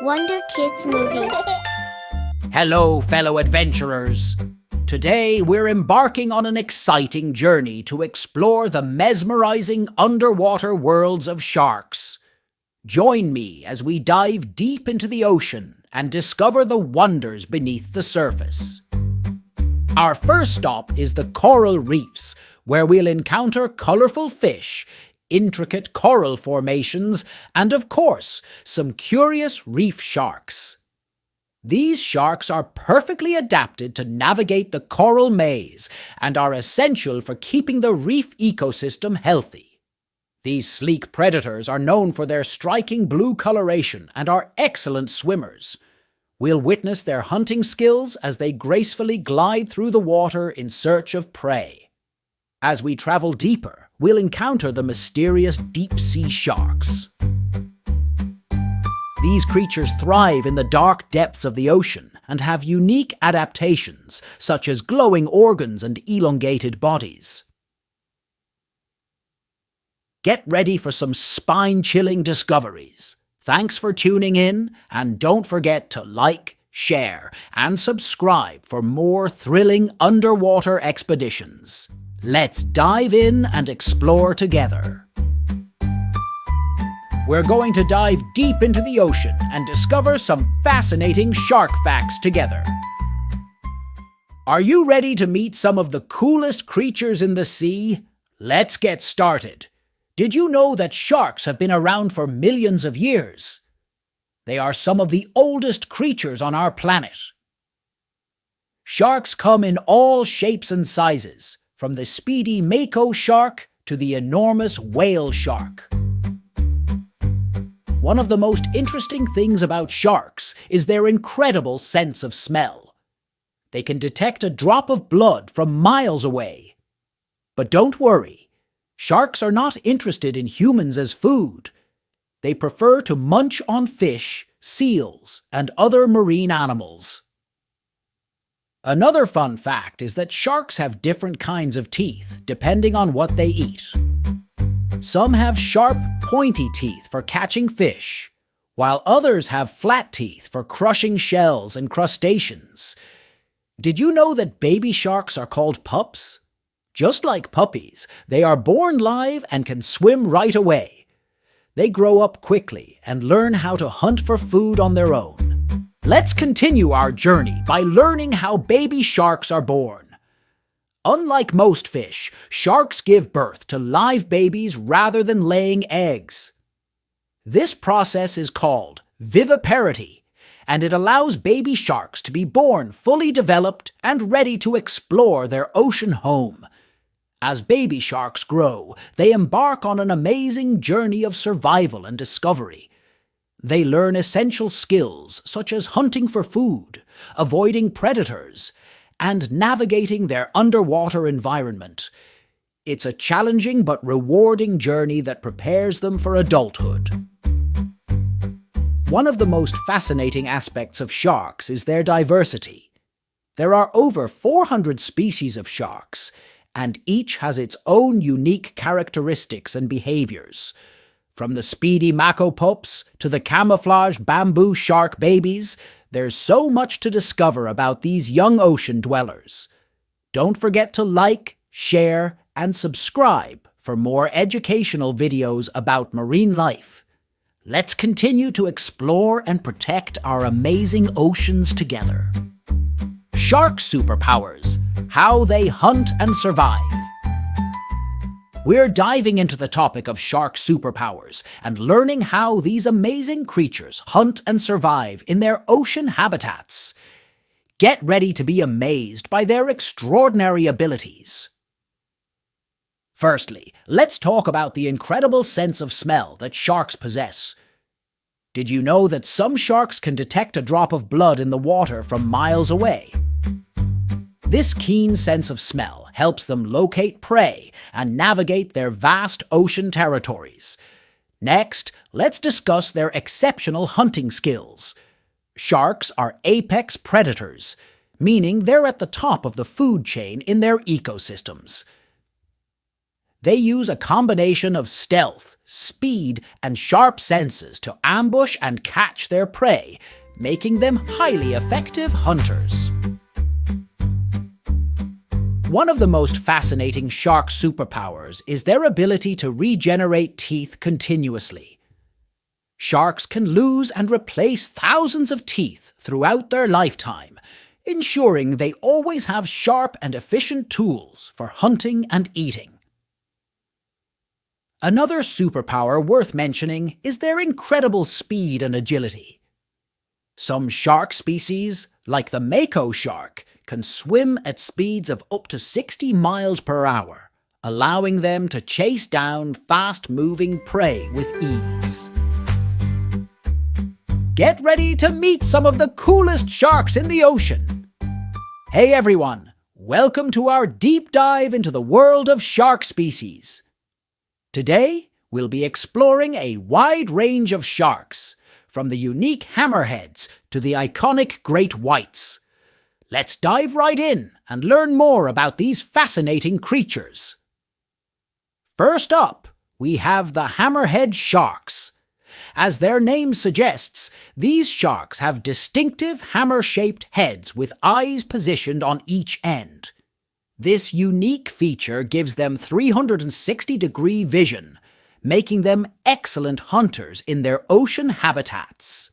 Wonder Kids Movies. Hello, fellow adventurers. Today, we're embarking on an exciting journey to explore the mesmerizing underwater worlds of sharks. Join me as we dive deep into the ocean and discover the wonders beneath the surface. Our first stop is the coral reefs, where we'll encounter colorful fish, intricate coral formations, and of course, some curious reef sharks. These sharks are perfectly adapted to navigate the coral maze and are essential for keeping the reef ecosystem healthy. These sleek predators are known for their striking blue coloration and are excellent swimmers. We'll witness their hunting skills as they gracefully glide through the water in search of prey. As we travel deeper, we'll encounter the mysterious deep-sea sharks. These creatures thrive in the dark depths of the ocean and have unique adaptations, such as glowing organs and elongated bodies. Get ready for some spine-chilling discoveries. Thanks for tuning in, and don't forget to like, share, and subscribe for more thrilling underwater expeditions. Let's dive in and explore together. We're going to dive deep into the ocean and discover some fascinating shark facts together. Are you ready to meet some of the coolest creatures in the sea? Let's get started. Did you know that sharks have been around for millions of years? They are some of the oldest creatures on our planet. Sharks come in all shapes and sizes, from the speedy mako shark to the enormous whale shark. One of the most interesting things about sharks is their incredible sense of smell. They can detect a drop of blood from miles away. But don't worry, sharks are not interested in humans as food. They prefer to munch on fish, seals, and other marine animals. Another fun fact is that sharks have different kinds of teeth depending on what they eat. Some have sharp, pointy teeth for catching fish, while others have flat teeth for crushing shells and crustaceans. Did you know that baby sharks are called pups? Just like puppies, they are born live and can swim right away. They grow up quickly and learn how to hunt for food on their own. Let's continue our journey by learning how baby sharks are born. Unlike most fish, sharks give birth to live babies rather than laying eggs. This process is called viviparity, and it allows baby sharks to be born fully developed and ready to explore their ocean home. As baby sharks grow, they embark on an amazing journey of survival and discovery. They learn essential skills such as hunting for food, avoiding predators, and navigating their underwater environment. It's a challenging but rewarding journey that prepares them for adulthood. One of the most fascinating aspects of sharks is their diversity. There are over 400 species of sharks, and each has its own unique characteristics and behaviors. From the speedy mako pups to the camouflage bamboo shark babies, there's so much to discover about these young ocean dwellers. Don't forget to like, share, and subscribe for more educational videos about marine life. Let's continue to explore and protect our amazing oceans together. Shark superpowers: how they hunt and survive. We're diving into the topic of shark superpowers and learning how these amazing creatures hunt and survive in their ocean habitats. Get ready to be amazed by their extraordinary abilities. Firstly, let's talk about the incredible sense of smell that sharks possess. Did you know that some sharks can detect a drop of blood in the water from miles away? This keen sense of smell helps them locate prey and navigate their vast ocean territories. Next, let's discuss their exceptional hunting skills. Sharks are apex predators, meaning they're at the top of the food chain in their ecosystems. They use a combination of stealth, speed, and sharp senses to ambush and catch their prey, making them highly effective hunters. One of the most fascinating shark superpowers is their ability to regenerate teeth continuously. Sharks can lose and replace thousands of teeth throughout their lifetime, ensuring they always have sharp and efficient tools for hunting and eating. Another superpower worth mentioning is their incredible speed and agility. Some shark species, like the mako shark, can swim at speeds of up to 60 miles per hour, allowing them to chase down fast-moving prey with ease. Get ready to meet some of the coolest sharks in the ocean! Hey everyone, welcome to our deep dive into the world of shark species. Today, we'll be exploring a wide range of sharks, from the unique hammerheads to the iconic great whites. Let's dive right in and learn more about these fascinating creatures. First up, we have the hammerhead sharks. As their name suggests, these sharks have distinctive hammer-shaped heads with eyes positioned on each end. This unique feature gives them 360-degree vision, making them excellent hunters in their ocean habitats.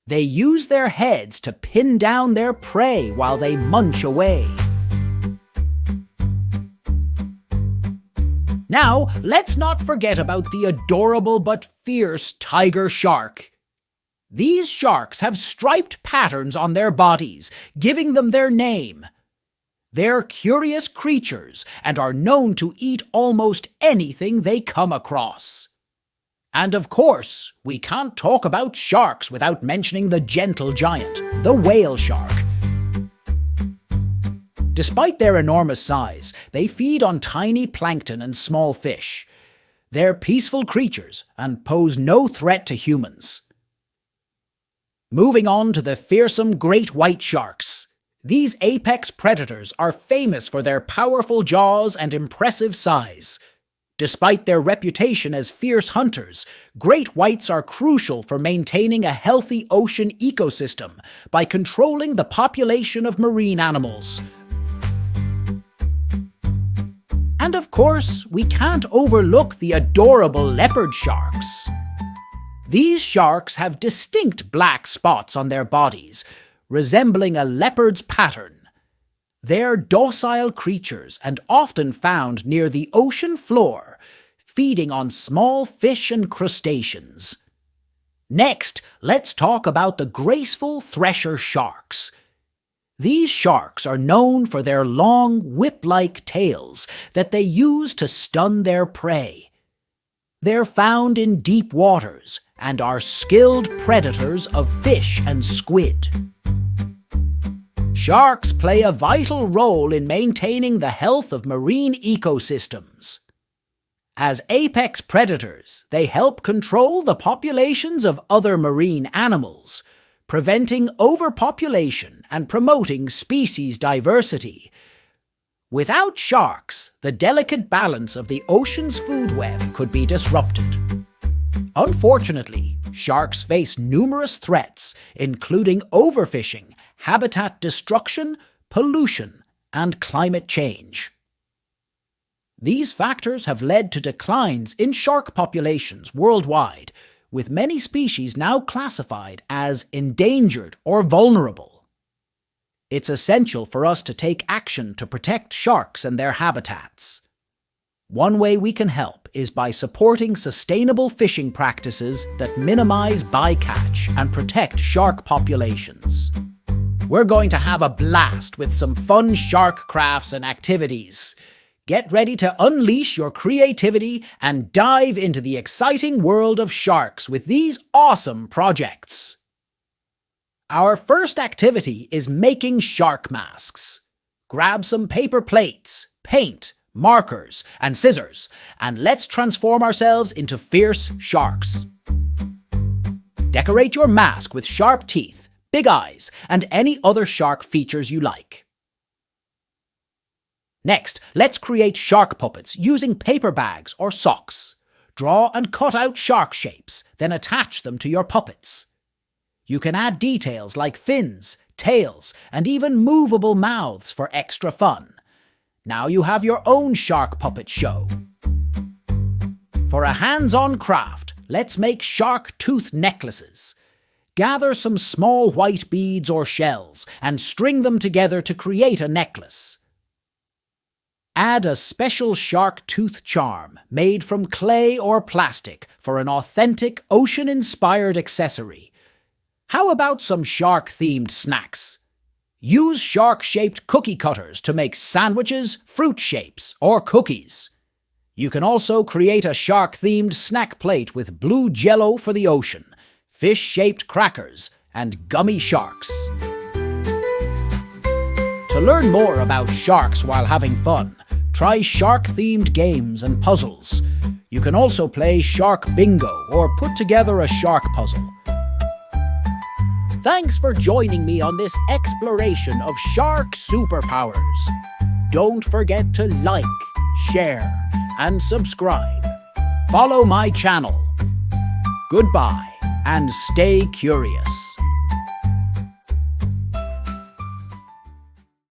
They use their heads to pin down their prey while they munch away. Now, let's not forget about the adorable but fierce tiger shark. These sharks have striped patterns on their bodies, giving them their name. They're curious creatures and are known to eat almost anything they come across. And of course, we can't talk about sharks without mentioning the gentle giant, the whale shark. Despite their enormous size, they feed on tiny plankton and small fish. They're peaceful creatures and pose no threat to humans. Moving on to the fearsome great white sharks. These apex predators are famous for their powerful jaws and impressive size. Despite their reputation as fierce hunters, great whites are crucial for maintaining a healthy ocean ecosystem by controlling the population of marine animals. And of course, we can't overlook the adorable leopard sharks. These sharks have distinct black spots on their bodies, resembling a leopard's pattern. They're docile creatures and often found near the ocean floor, feeding on small fish and crustaceans. Next, let's talk about the graceful thresher sharks. These sharks are known for their long, whip-like tails that they use to stun their prey. They're found in deep waters and are skilled predators of fish and squid. Sharks play a vital role in maintaining the health of marine ecosystems. As apex predators, they help control the populations of other marine animals, preventing overpopulation and promoting species diversity. Without sharks, the delicate balance of the ocean's food web could be disrupted. Unfortunately, sharks face numerous threats, including overfishing, habitat destruction, pollution, and climate change. These factors have led to declines in shark populations worldwide, with many species now classified as endangered or vulnerable. It's essential for us to take action to protect sharks and their habitats. One way we can help is by supporting sustainable fishing practices that minimize bycatch and protect shark populations. We're going to have a blast with some fun shark crafts and activities. Get ready to unleash your creativity and dive into the exciting world of sharks with these awesome projects. Our first activity is making shark masks. Grab some paper plates, paint, markers, and scissors, and let's transform ourselves into fierce sharks. Decorate your mask with sharp teeth, big eyes, and any other shark features you like. Next, let's create shark puppets using paper bags or socks. Draw and cut out shark shapes, then attach them to your puppets. You can add details like fins, tails, and even movable mouths for extra fun. Now you have your own shark puppet show. For a hands-on craft, let's make shark tooth necklaces. Gather some small white beads or shells and string them together to create a necklace. Add a special shark tooth charm made from clay or plastic for an authentic ocean-inspired accessory. How about some shark-themed snacks? Use shark-shaped cookie cutters to make sandwiches, fruit shapes, or cookies. You can also create a shark-themed snack plate with blue jello for the ocean, fish-shaped crackers, and gummy sharks. To learn more about sharks while having fun, try shark-themed games and puzzles. You can also play shark bingo or put together a shark puzzle. Thanks for joining me on this exploration of shark superpowers. Don't forget to like, share, and subscribe. Follow my channel. Goodbye and stay curious.